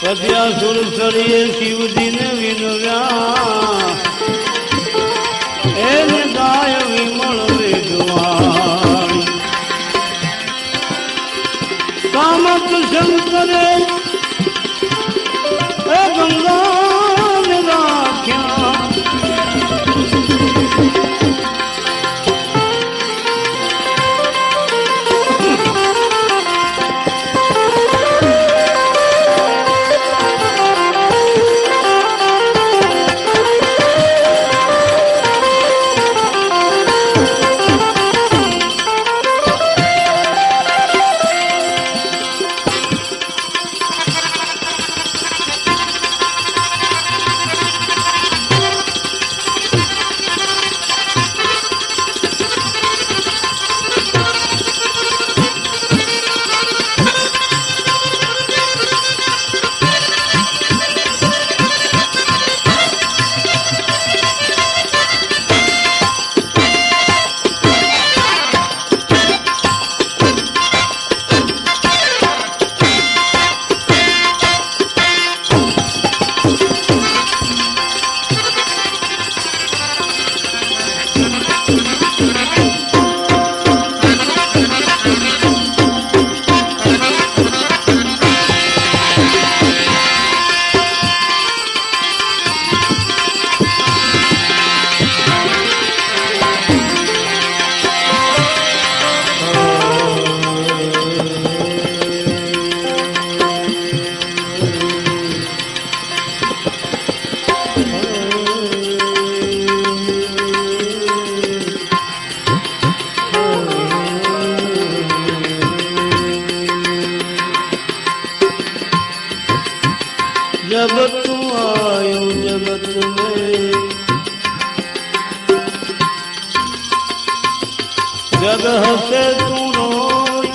पतिया सुरसरिये शिव जी ने विनव्या एने दाय विमल वेदवाणी कामक शंकरे ए गंगा ने राख्या जब तू आयो जगत में जगह से तू रोई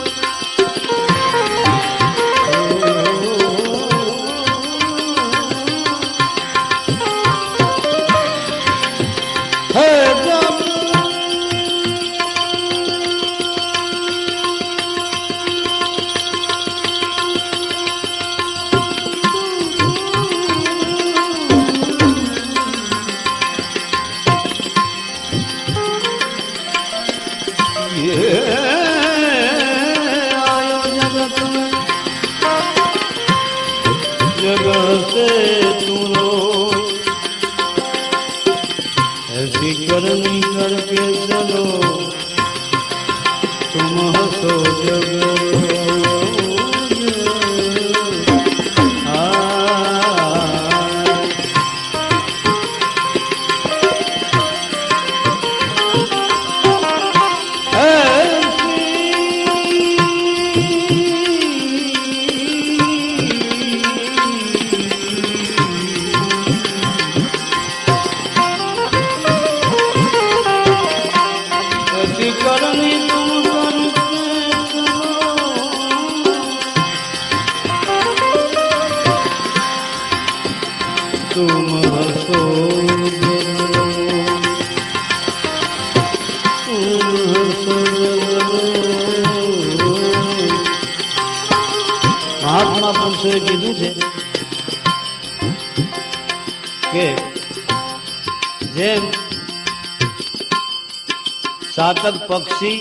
है जब आयो जगत में जगह से तू रोई ऐसी करनी करके चलो तुम हंसो जग करनी तुम करके चलो तुम हंसो महात्मा पुरुषोએ કીધું છે કે જેમ સાતક પક્ષી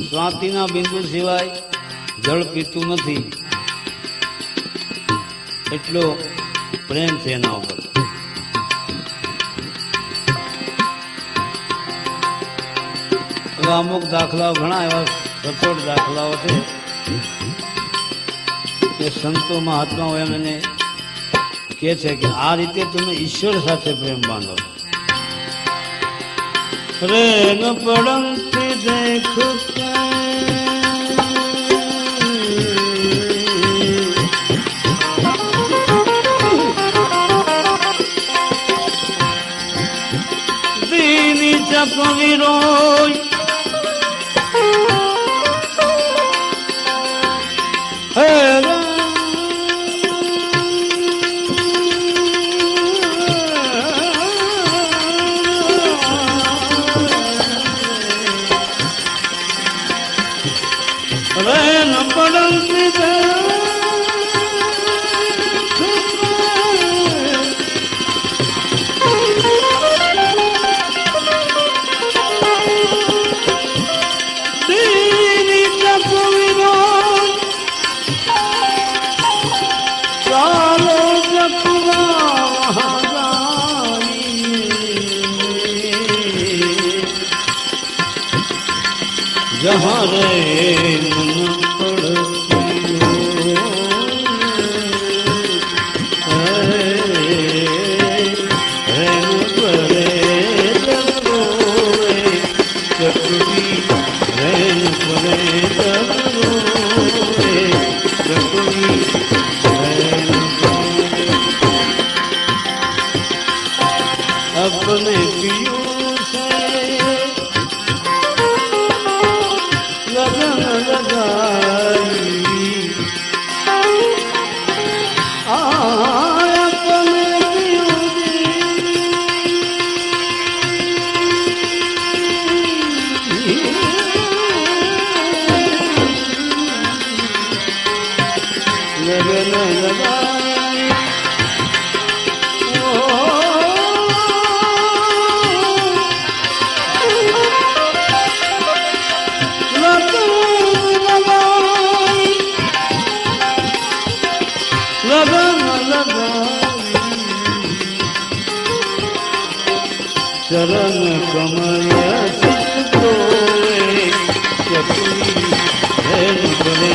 સ્વાતિના બિંદુ સિવાય જળ પીતું નથી એટલો પ્રેમ છે એના ઉપર. અમુક દાખલાઓ ઘણા એવા સચોટ દાખલાઓ છે કે સંતો મહાત્માઓ એમ એને કહે છે કે આ રીતે તમે ઈશ્વર સાથે પ્રેમ બાંધો. रेन पड़ंती देख दीनी चपवी रोई रेन पड़ंती जहाँ रे मन पड़ती रैन पड़े जब रोए चकुरी रैन पड़े जब रोए चकुरी रैन पड़े अपने पियों से लगन लगाई अपने पियों लगन लगाई लगन लगाई चरण कमल सितोए चकुरी रैन पड़े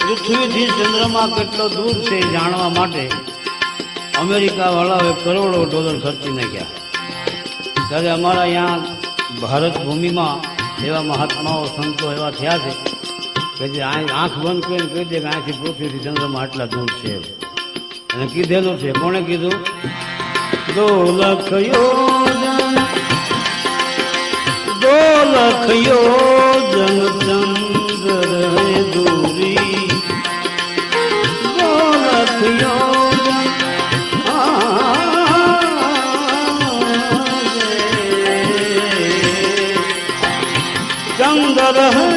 પૃથ્વીથી ચંદ્રમા કેટલો દૂર છે જાણવા માટે અમેરિકા વાળાઓએ કરોડો ડોલર ખર્ચી નાખ્યા. ત્યારે અમારા અહીંયા ભારત ભૂમિમાં એવા મહાત્માઓ સંતો એવા થયા છે કે જે આંખ બંધ કરીને કહી દે કે અહીંથી પૃથ્વીથી ચંદ્રમા આટલા દૂર છે અને કીધેલું છે. કોણે કીધું? 2 લાખ યોજન 2 લાખ યોજન ચંદ્ર દૂરી 2 લાખ યોજન चंद्र है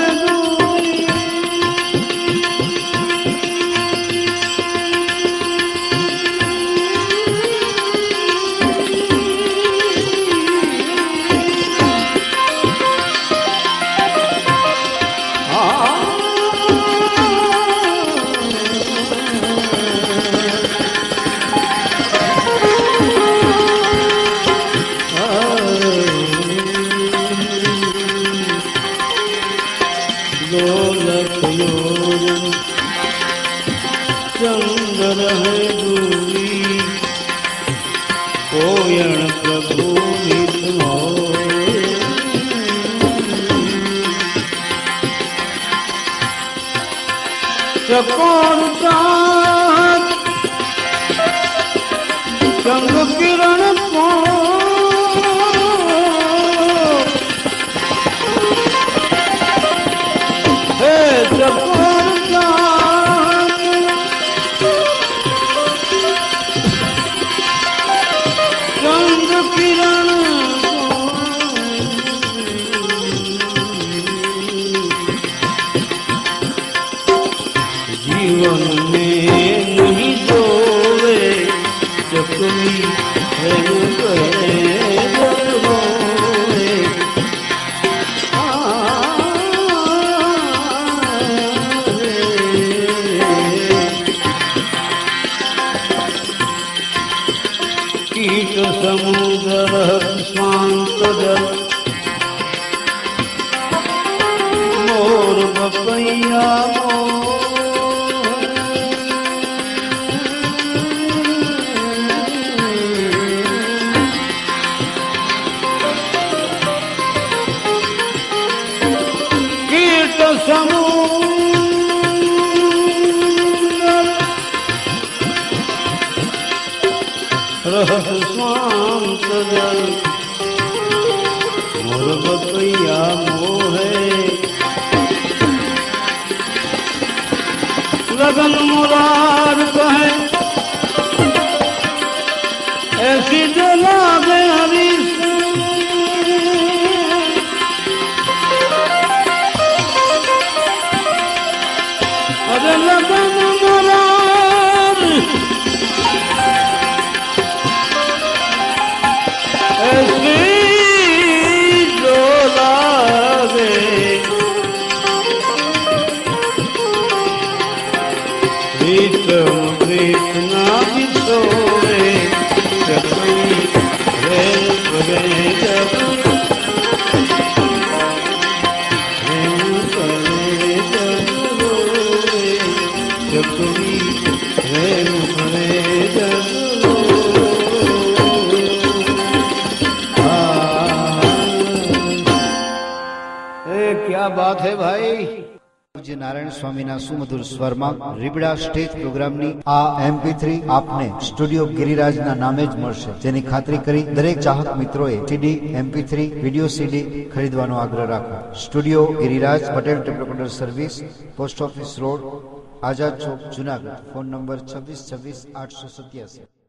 चंद्र है दूरी कोयण प्रभु नित चकोर चाँद चंद्र किरण को हे चकोर जीवन में नहीं जोवे चकुरी रैन पड़े जब रोए कीट समुद्र स्वांत जल मोर बपैया कीट समुद्र रहत शांत जल मोर बकैया मोहे लगन मुरार कहे ऐसी जो लागे हरी अरे लगन मुरार ऐसी जो लागे प्रीतम प्रीत ना बिछोड़े चकरी रे रे जब प्रेम करे जब रोए चकरी प्रेम करे जब क्या बात है भाई। પૂજ્ય નારાયણ સ્વામીના સુમધુર સ્વરમાં રીબડા સ્ટેજ પ્રોગ્રામની આ MP3 આપને સ્ટુડિયો ગિરિરાજના નામે જ મળશે, જેની ખાતરી કરી દરેક ચાહક મિત્રોએ CD, MP3, વિડિયો CD ખરીદવાનો આગ્રહ રાખો। Studio Giriraj, Patel tape recorder service, post office road, Azad Chowk, Junagadh. Phone number 2626 887।